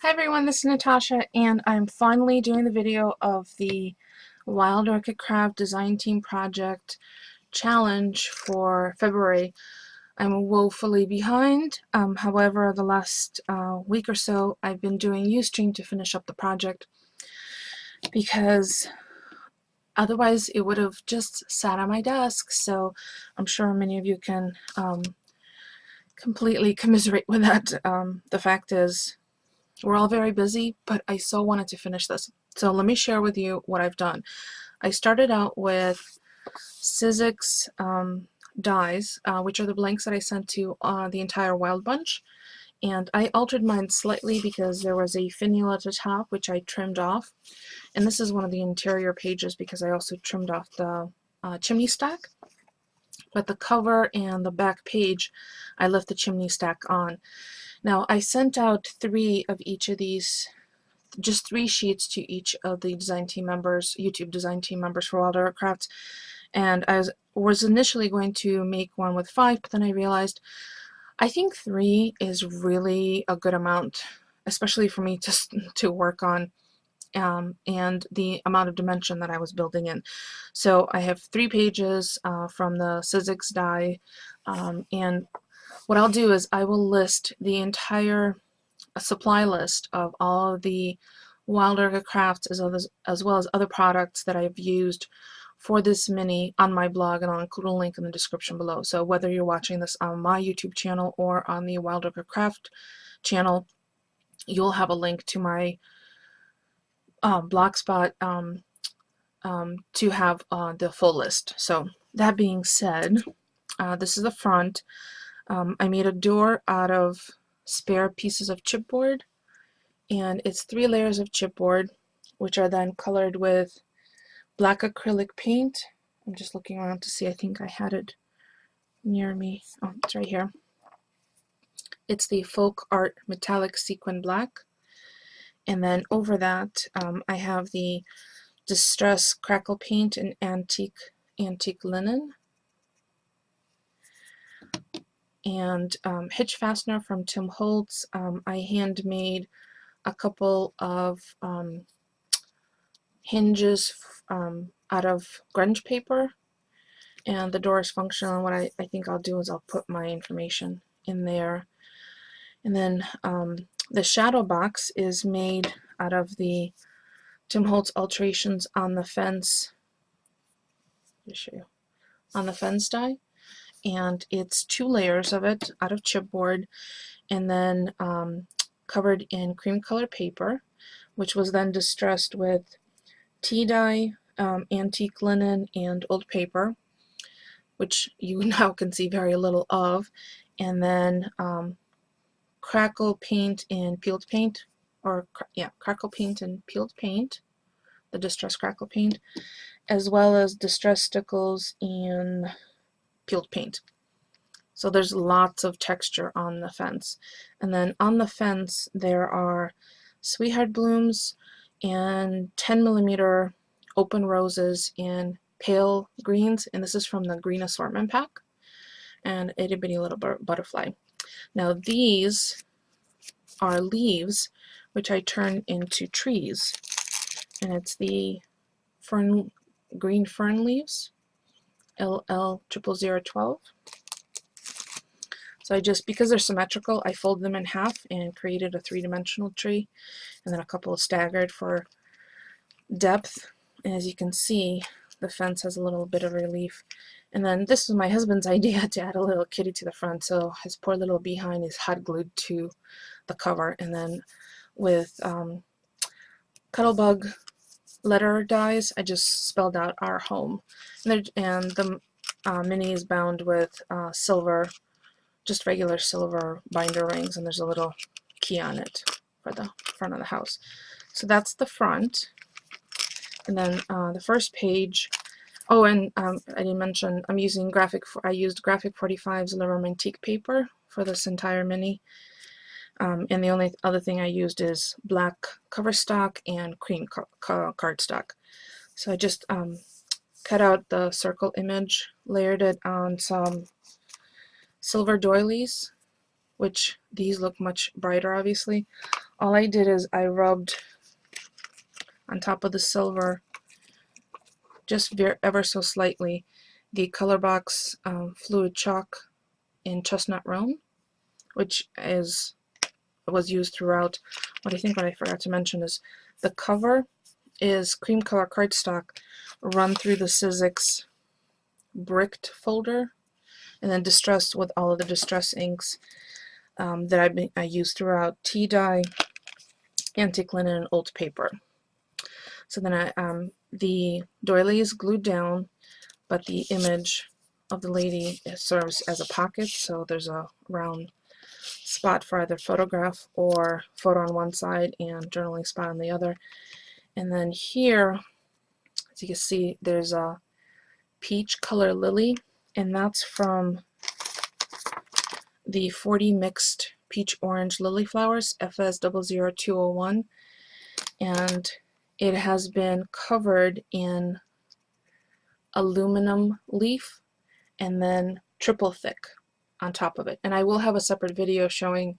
Hi everyone, this is Natasha, and I'm finally doing the video of the Wild Orchid Craft Design Team Project Challenge for February. I'm woefully behind. However, the last week or so I've been doing Ustream to finish up the project because otherwise it would have just sat on my desk. So I'm sure many of you can completely commiserate with that. The fact is, we're all very busy, but I so wanted to finish this. So let me share with you what I've done. I started out with Sizzix dies, which are the blanks that I sent to the entire Wild Bunch. And I altered mine slightly because there was a finial at the top, which I trimmed off. And this is one of the interior pages because I also trimmed off the chimney stack. But the cover and the back page, I left the chimney stack on. Now, I sent out 3 of each of these, just 3 sheets to each of the design team members, YouTube design team members for Wild Orchid Crafts. And I was initially going to make one with 5, but then I realized I think 3 is really a good amount, especially for me to work on, and the amount of dimension that I was building in. So I have 3 pages from the Sizzix die, and what I'll do is I will list the entire supply list of all of the Wild Orchid Crafts as well as other products that I've used for this mini on my blog, and I'll include a link in the description below. So whether you're watching this on my YouTube channel or on the Wild Orchid Craft channel, you'll have a link to my blogspot to have the full list. So that being said, this is the front. I made a door out of spare pieces of chipboard, and it's 3 layers of chipboard, which are then colored with black acrylic paint. I'm just looking around to see, I think I had it near me. Oh, it's right here. It's the Folk Art Metallic Sequin Black. And then over that, I have the Distress Crackle Paint in Antique Linen. And Hitch Fastener from Tim Holtz. I handmade a couple of hinges out of grunge paper, and the door is functional. What I think I'll do is I'll put my information in there. And then the shadow box is made out of the Tim Holtz Alterations on the Fence. Let me show you. On the Fence die. And it's 2 layers of it out of chipboard, and then covered in cream color paper, which was then distressed with tea dye, antique linen, and old paper, which you now can see very little of, and then crackle paint and peeled paint, or crackle paint and peeled paint, the distressed crackle paint, as well as distressed stickles and peeled paint. So there's lots of texture on the fence. And then on the fence there are sweetheart blooms and 10mm open roses in pale greens, and this is from the green assortment pack, and itty bitty little butterfly. Now these are leaves which I turn into trees, and it's the green fern leaves, LL00012. So because they're symmetrical, I fold them in half and created a 3-dimensional tree, and then a couple of staggered for depth. And as you can see, the fence has a little bit of relief. And then this was my husband's idea, to add a little kitty to the front, so his poor little behind is hot glued to the cover. And then with Cuttlebug letter dies, I just spelled out our home. And the mini is bound with silver, just regular silver binder rings, and there's a little key on it for the front of the house. So that's the front. And then the first page, oh, and I didn't mention, I used Graphic 45's Lirum Antique paper for this entire mini. And the only other thing I used is black cover stock and cream cardstock. So I just cut out the circle image, layered it on some silver doilies, which these look much brighter obviously, all I did is I rubbed on top of the silver, just ever so slightly, the Colorbox fluid chalk in chestnut roan, which was used throughout. What I forgot to mention is the cover is cream color cardstock run through the Sizzix bricked folder, and then distressed with all of the distress inks that I used throughout: tea dye, antique linen, and old paper. So then the doily is glued down, but the image of the lady serves as a pocket, so there's a round spot for either photograph or photo on one side and journaling spot on the other. And then here, as you can see, there's a peach color lily, and that's from the 40 mixed peach orange lily flowers, FS 00201, and it has been covered in aluminum leaf and then triple thick on top of it. And I will have a separate video showing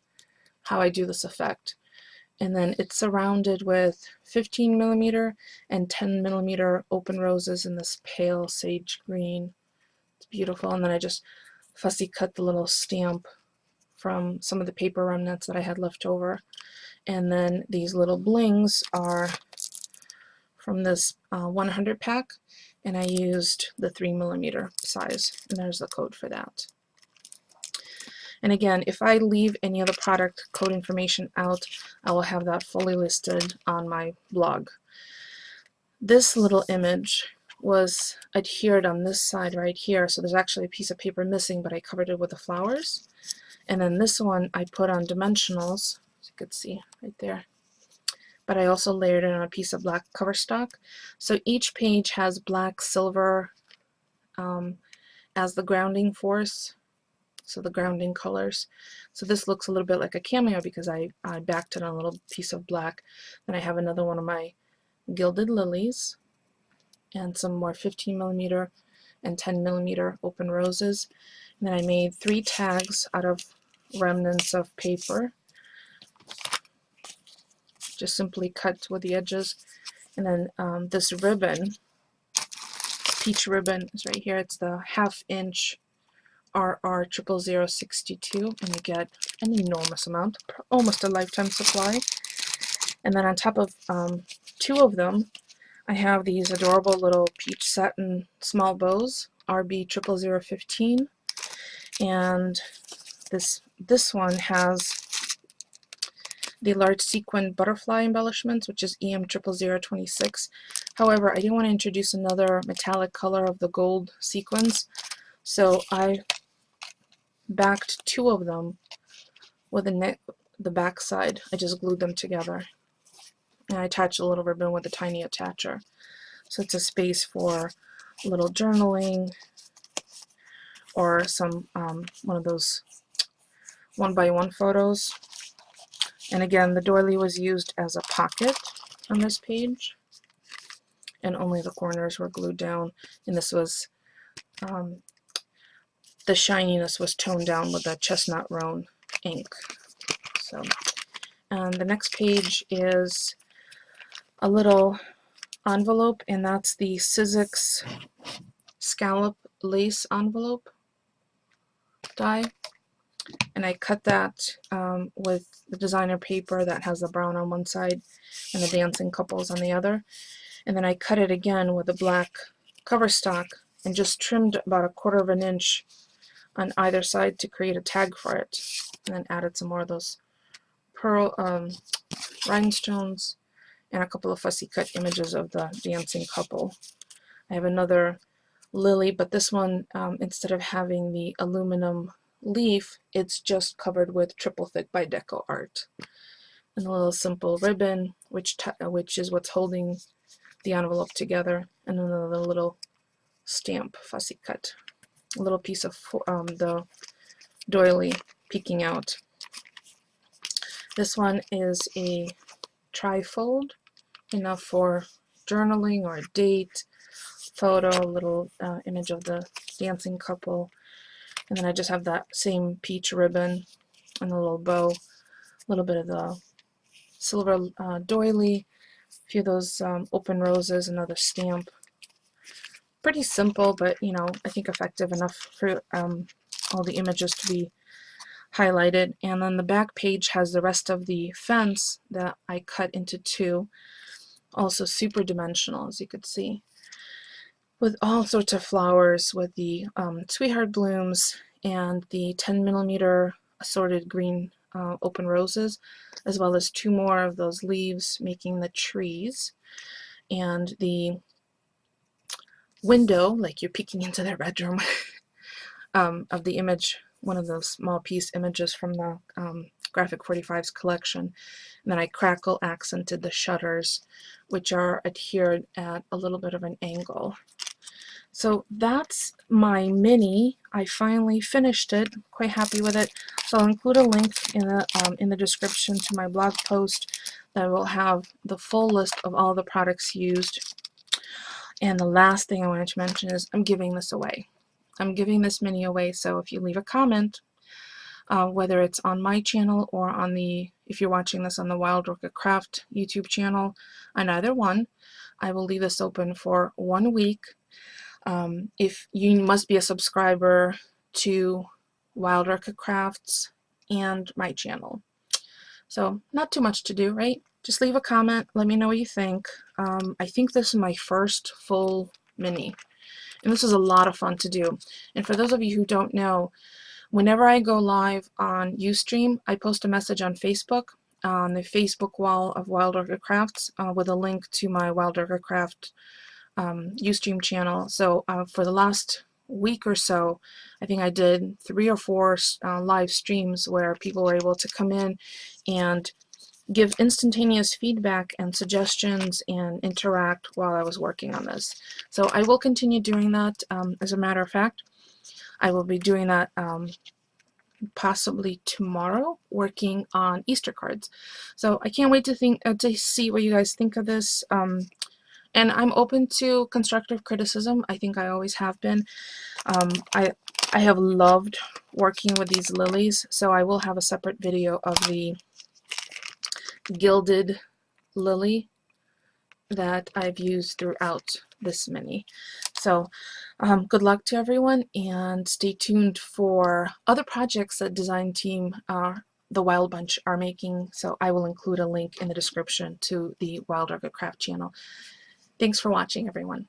how I do this effect. And then it's surrounded with 15mm and 10mm open roses in this pale sage green. It's beautiful. And then I just fussy cut the little stamp from some of the paper remnants that I had left over. And then these little blings are from this 100 pack, and I used the 3mm size, and there's the code for that. And again, if I leave any of the product code information out, I will have that fully listed on my blog. This little image was adhered on this side right here, so there's actually a piece of paper missing, but I covered it with the flowers. And then this one I put on dimensionals, as you can see right there. But I also layered it on a piece of black cover stock. So each page has black, silver as the grounding force, so the grounding colors. So this looks a little bit like a cameo because I backed it on a little piece of black. Then I have another one of my gilded lilies and some more 15mm and 10mm open roses. And then I made 3 tags out of remnants of paper, just simply cut with the edges. And then this ribbon, peach ribbon, is right here. It's the 1/2 inch RR 00062, and you get an enormous amount, almost a lifetime supply. And then on top of 2 of them, I have these adorable little peach satin small bows, RB 00015, and this one has the large sequin butterfly embellishments, which is EM 00026. However, I didn't want to introduce another metallic color of the gold sequins, so I backed 2 of them with the back side. I just glued them together, and I attached a little ribbon with a tiny attacher. So it's a space for a little journaling or some one of those 1x1 photos. And again, the doily was used as a pocket on this page, and only the corners were glued down. And this was, the shininess was toned down with the chestnut roan ink. So, and the next page is a little envelope, and that's the Sizzix scallop lace envelope die. And I cut that with the designer paper that has the brown on one side and the dancing couples on the other. And then I cut it again with a black cover stock and just trimmed about 1/4 inch on either side to create a tag for it. And then added some more of those pearl rhinestones and a couple of fussy cut images of the dancing couple. I have another lily, but this one, instead of having the aluminum leaf, it's just covered with triple thick by Deco Art. And a little simple ribbon, which is what's holding the envelope together, and another little stamp fussy cut. A little piece of the doily peeking out. This one is a trifold, enough for journaling or a date, photo, a little image of the dancing couple. And then I just have that same peach ribbon and a little bow, a little bit of the silver doily, a few of those open roses, another stamp. Pretty simple, but you know, I think effective enough for all the images to be highlighted. And then the back page has the rest of the fence that I cut into two, also super dimensional, as you could see, with all sorts of flowers, with the sweetheart blooms and the 10mm assorted green open roses, as well as two more of those leaves making the trees, and the window, like you're peeking into their bedroom, of the image, one of those small piece images from the Graphic 45's collection. And then I crackle accented the shutters, which are adhered at a little bit of an angle. So that's my mini. I finally finished it, quite happy with it. So I'll include a link in the description to my blog post that will have the full list of all the products used. And the last thing I wanted to mention is I'm giving this away. I'm giving this mini away, so if you leave a comment, whether it's on my channel or on the, if you're watching this on the Wild Orchid Craft YouTube channel, on either one, I will leave this open for 1 week. If you must be a subscriber to Wild Orchid Crafts and my channel. So not too much to do, right? Just leave a comment, let me know what you think. I think this is my first full mini, and this is a lot of fun to do. And for those of you who don't know, whenever I go live on Ustream, I post a message on Facebook, on the Facebook wall of Wild Orchid Crafts, with a link to my Wild Orchid Craft Ustream channel. So for the last week or so, I think I did 3 or 4 live streams where people were able to come in and give instantaneous feedback and suggestions and interact while I was working on this. So I will continue doing that. As a matter of fact, I will be doing that possibly tomorrow, working on Easter cards. So I can't wait to see what you guys think of this. And I'm open to constructive criticism. I think I always have been. I have loved working with these lilies, so I will have a separate video of the gilded lily that I've used throughout this mini. So good luck to everyone, and stay tuned for other projects that design team the Wild Bunch are making. So I will include a link in the description to the Wild Orchid Craft channel. Thanks for watching, everyone.